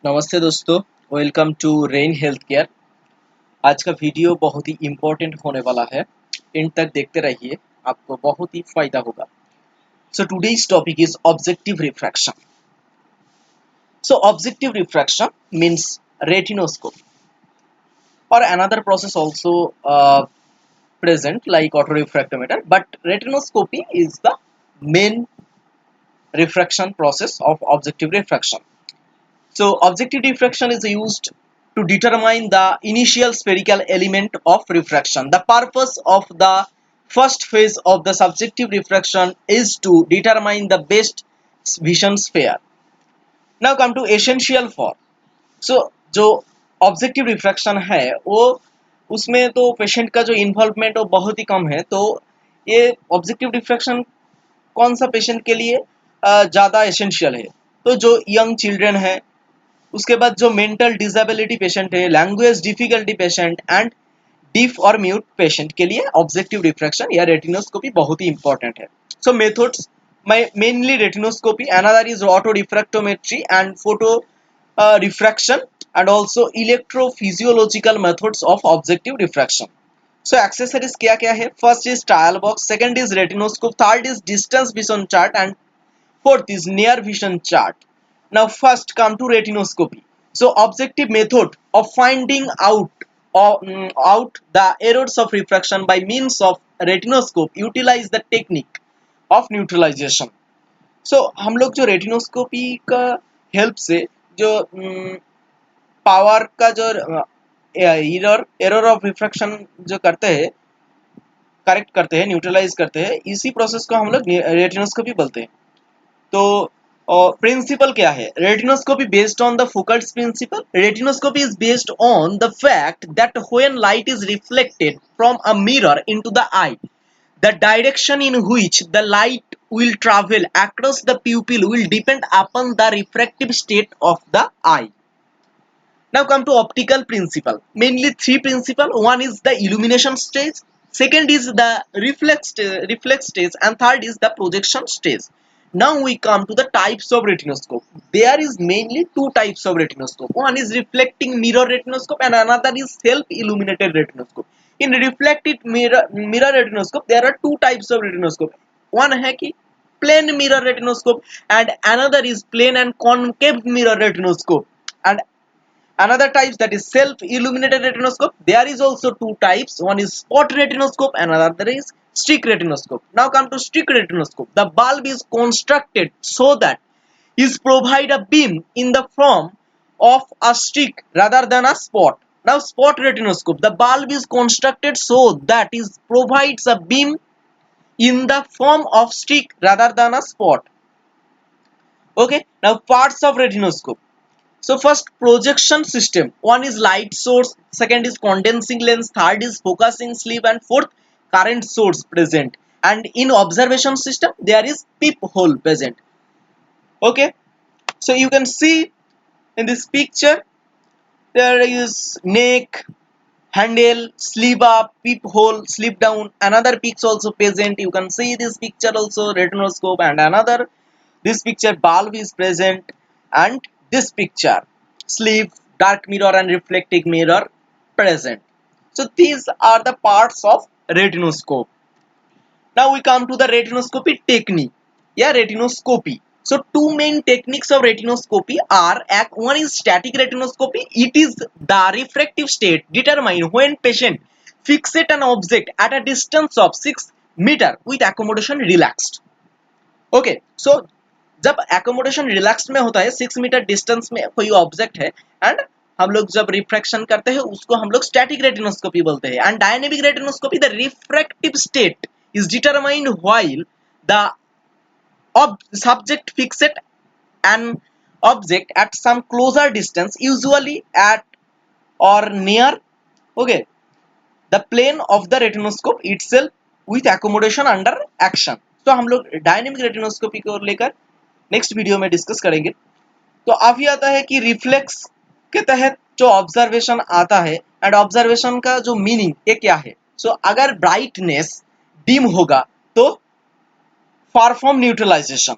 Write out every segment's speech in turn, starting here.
नमस्ते दोस्तों। Welcome to rain health care. आज का वीडियो बहुत ही इम्पोर्टेंट होने वाला है। एंड तक देखते रहिए, आपको बहुत ही फायदा होगा। So today's topic is objective refraction. So objective refraction means retinoscopy or another process also present like autorefractometer, but retinoscopy is the main refraction process of objective refraction. So objective diffraction is used to determine the initial spherical element of refraction. The purpose of the first phase of the subjective refraction is to determine the best vision sphere. Now come to essential for. So जो objective refraction है वो उसमें तो patient का जो involvement वो बहुत ही कम है। तो ये ऑब्जेक्टिव रिफ्रैक्शन कौन सा पेशेंट के लिए ज़्यादा एसेंशियल है? तो जो यंग चिल्ड्रन है, उसके बाद जो मेंटल डिसेबिलिटी पेशेंट है, language difficulty patient and deaf और म्यूट पेशेंट के लिए ऑब्जेक्टिव रिफ्रैक्शन या रेटिनोस्कोपी बहुत ही इंपॉर्टेंट है। सो methods mainly retinoscopy, another is autorefractometry and photo refraction, and also electrophysiological methods of objective refraction. So accessories क्या क्या है? First is trial box, second is retinoscope, third is distance vision chart, and fourth is near vision chart. Now first come to retinoscopy. So objective method of finding out the errors of refraction by means of retinoscope utilize the technique of neutralization. So हम लोग जो retinoscopy का help से जो power का जो error of refraction जो करते हैं, करेक्ट करते हैं, न्यूट्रलाइज करते हैं, इसी प्रोसेस को हम लोग रेटिनोस्कोपी बोलते हैं। तो प्रिंसिपल क्या है? Retinoscopy based on the Foucault's principle. Retinoscopy is based on the fact that when light is reflected from a mirror into the eye, the direction in which the light will travel across the pupil will depend upon the refractive state of the eye. Now come to optical principle. Mainly three principles. One is the illumination stage, second is the reflex stage, and third is the projection stage. Now we come to the types of retinoscope. There is mainly two types of retinoscope. One is reflecting mirror retinoscope and another is self-illuminated retinoscope. In reflected mirror retinoscope, there are two types of retinoscope. One है कि plane mirror retinoscope and another is plane and concave mirror retinoscope. And another type, that is self-illuminated retinoscope. There is also two types. One is spot retinoscope and another is streak retinoscope. Now come to streak retinoscope. The bulb is constructed so that is provide a beam in the form of a streak rather than a spot. Now spot retinoscope. The bulb is constructed so that is provides a beam in the form of streak rather than a spot. Okay. Now parts of retinoscope. So first, projection system. One is light source, second is condensing lens, third is focusing sleeve, and fourth current source present. And in observation system there is peephole present. Okay, so you can see in this picture there is neck, handle, sleeve up, peephole, sleeve down. Another pics also present. You can see this picture also retinoscope, and another this picture bulb is present, and this picture sleeve, dark mirror and reflecting mirror present. So these are the parts of retinoscope. Now we come to the retinoscopy technique. Yeah, retinoscopy. So two main techniques of retinoscopy are, one is static retinoscopy. It is the refractive state determined when patient fixate an object at a distance of 6 meter with accommodation relaxed. Okay, so जब accommodation relax में होता है 6 metre distance में कोई object है, and हम लोग जब रिफ्रैक्शन करते हैं उसको हम लोग स्टैटिक रेटिनोस्कोपी बोलते हैं. And dynamic retinoscopy, the refractive state is determined while the subject fixate an object at some closer distance, usually at or near, okay, the plane of the retinoscope itself with accommodation under action. तो हम लोग dynamic retinoscopy को लेकर next video में discuss करेंगे. तो अभी आता है कि रिफ्लेक्स के तहत जो ऑब्जर्वेशन आता है, एंड ऑब्जर्वेशन का जो मीनिंग ये क्या है. सो अगर ब्राइटनेस डिम होगा तो परफॉर्म न्यूट्रलाइजेशन,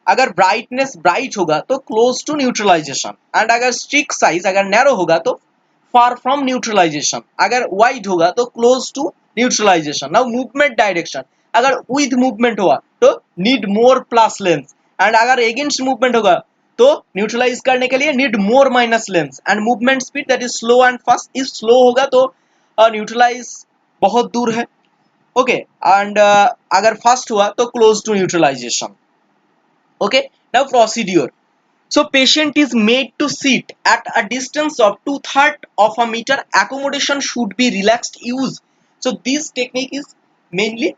अगर ब्राइटनेस ब्राइट होगा तो क्लोज टू न्यूट्रलाइजेशन, एंड अगर स्ट्रिक साइज अगर नैरो होगा तो फार फ्रॉम न्यूट्रलाइजेशन, अगर वाइड होगा तो close to neutralization. Now movement direction, अगर विद मूवमेंट हुआ तो need more plus lens, and अगर अगेंस्ट मूवमेंट होगा तो न्यूट्रलाइज करने के लिए need more minus lens, and movement speed that is slow and fast, if slow होगा तो न्यूट्रलाइज बहुत दूर है, ओके, एंड अगर फास्ट हुआ तो close to neutralization. Okay, now procedure. So patient is made to sit at a distance of 2/3 of a meter. Accommodation should be relaxed use. So this technique is mainly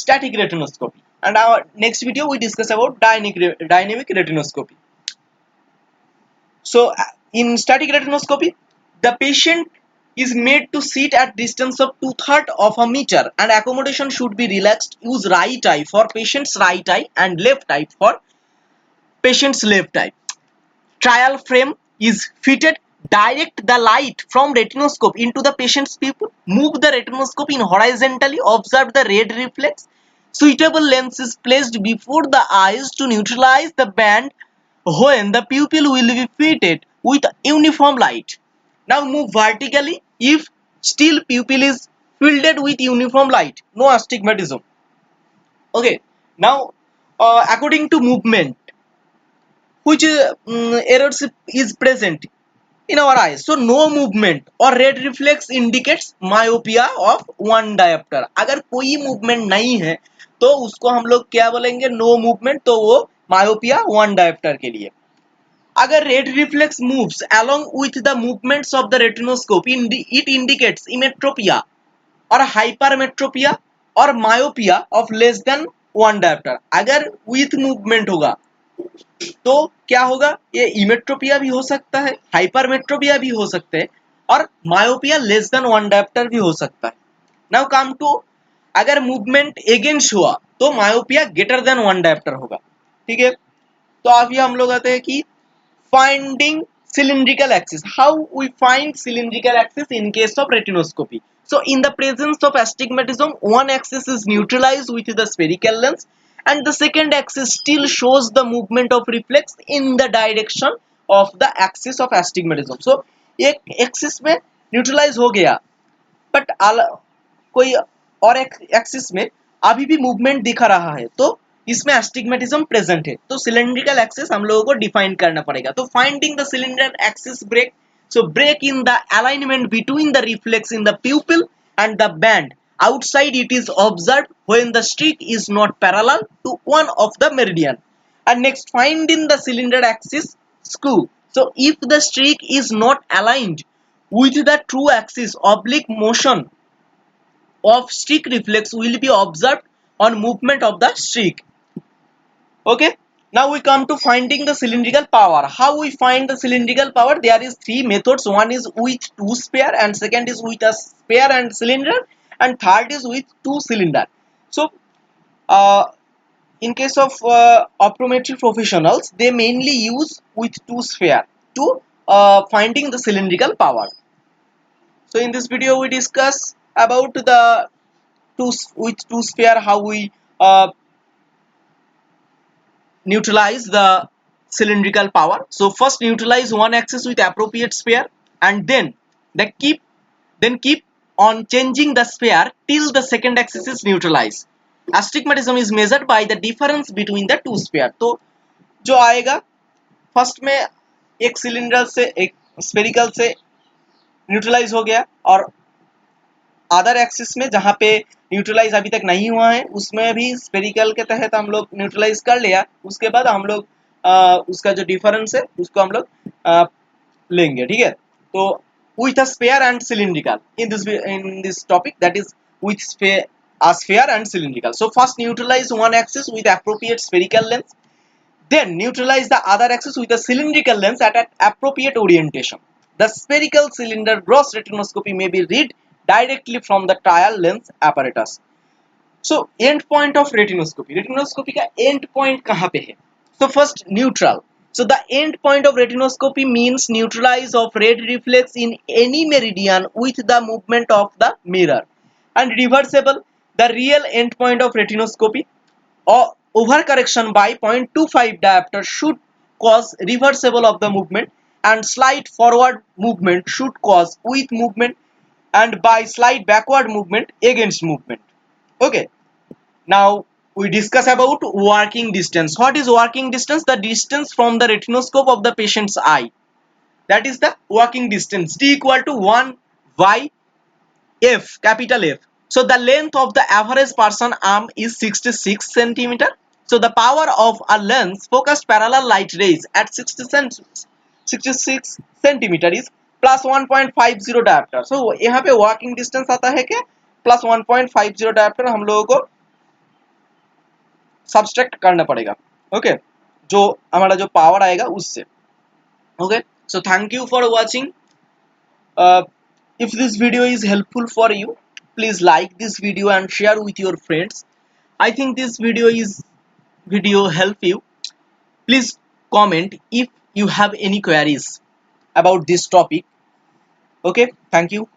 static retinoscopy. And our next video we discuss about dynamic retinoscopy. So in static retinoscopy, the patient is made to sit at distance of 2/3 of a meter, and accommodation should be relaxed. Use right eye for patient's right eye and left eye for patient's left eye. Trial frame is fitted. Direct the light from retinoscope into the patient's pupil. Move the retinoscope in horizontally. Observe the red reflex. Suitable lens is placed before the eyes to neutralize the band when the pupil will be fitted with uniform light. Now move vertically if still pupil is filled with uniform light. No astigmatism. Okay. Now according to movement, which errors is present in our eyes. So no movement or red reflex indicates myopia of one diopter. अगर कोई movement नहीं है तो उसको हम लोग क्या बोलेंगे, no movement, तो वो myopia one diopter के लिए। अगर red reflex moves along with the movements of the retinoscope, it indicates emmetropia और hypermetropia और myopia of less than one diopter। अगर with movement होगा तो क्या होगा, ये इमेट्रोपिया भी हो सकता है, हाइपरमेट्रोपिया भी हो सकते हैं, और myopia less than one dioptre भी हो सकता है। नाउ कम टू, अगर मूवमेंट अगेंस्ट हुआ तो myopia greater than one dioptre होगा, ठीक है। तो अभी हम लोग आते हैं कि finding cylindrical axis. How we find cylindrical axis in case of retinoscopy? So in the presence of astigmatism, one axis is neutralized with the spherical lens, and the second axis still shows the movement of reflex in the direction of the axis of astigmatism. So एक axis में neutralize हो गया, but कोई और एक axis में अभी भी मूवमेंट दिखा रहा है, तो इसमें एस्टिग्मेटिज्म प्रेजेंट है। तो सिलेंड्रिकल एक्सिस हम लोगों को डिफाइन करना पड़ेगा। तो finding the cylinder axis break, so break in the alignment between the reflex in the pupil and the band outside it is observed when the streak is not parallel to one of the meridian. And next, find in the cylinder axis screw. So if the streak is not aligned with the true axis, oblique motion of streak reflex will be observed on movement of the streak. Okay, now we come to finding the cylindrical power. How we find the cylindrical power? There is three methods. One is with two sphere, and second is with a sphere and cylinder, and third is with two cylinder. So uh, in case of optometry professionals, they mainly use with two sphere to finding the cylindrical power. So in this video we discuss about the two sphere, how we neutralize the cylindrical power. So first neutralize one axis with appropriate sphere, and then keep on changing the sphere till the second axis is neutralized. Astigmatism is measured by the difference between the two sphere. तो जो आएगा first में एक cylinder से एक spherical से neutralise हो गया, और अदर एक्सिस में जहाँ पे न्यूट्रलाइज अभी तक नहीं हुआ है उसमें भी स्फेरिकल के तहत हम लोग न्यूट्रलाइज कर लिया। उसके बाद हम लोग उसका जो डिफरेंस है उसको हम लोग लेंगे, ठीक है। तो with a sphere and cylindrical in this topic, that is with sphere and cylindrical. So first neutralize one axis with appropriate spherical lens, then neutralize the other axis with a cylindrical lens at an appropriate orientation. The spherical cylinder gross retinoscopy may be read directly from the trial lens apparatus. So end point of retinoscopy का end point कहाँ पे है? So first neutral. So the end point of retinoscopy means neutralize of red reflex in any meridian with the movement of the mirror, and reversible, the real end point of retinoscopy, or overcorrection by 0.25 diopter should cause reversible of the movement, and slight forward movement should cause with movement, and by slight backward movement against movement. Okay, now we discuss about working distance. What is working distance? The distance from the retinoscope of the patient's eye, that is the working distance. D equal to 1 by F, capital F. So the length of the average person arm is 66 centimeter. So the power of a lens focused parallel light rays at 66 centimeter is plus 1.50 dioptre. So यहाँ पे working distance आता है क्या, plus 1.50 dioptre हम लोगों को subtract करना पड़ेगा. ओके, जो हमारा जो पावर आएगा उससे. Okay, so thank you for watching. If this video is helpful for you, please like this video and share with your friends. I think this video help you. Please comment if you have any queries about this topic. Okay, thank you.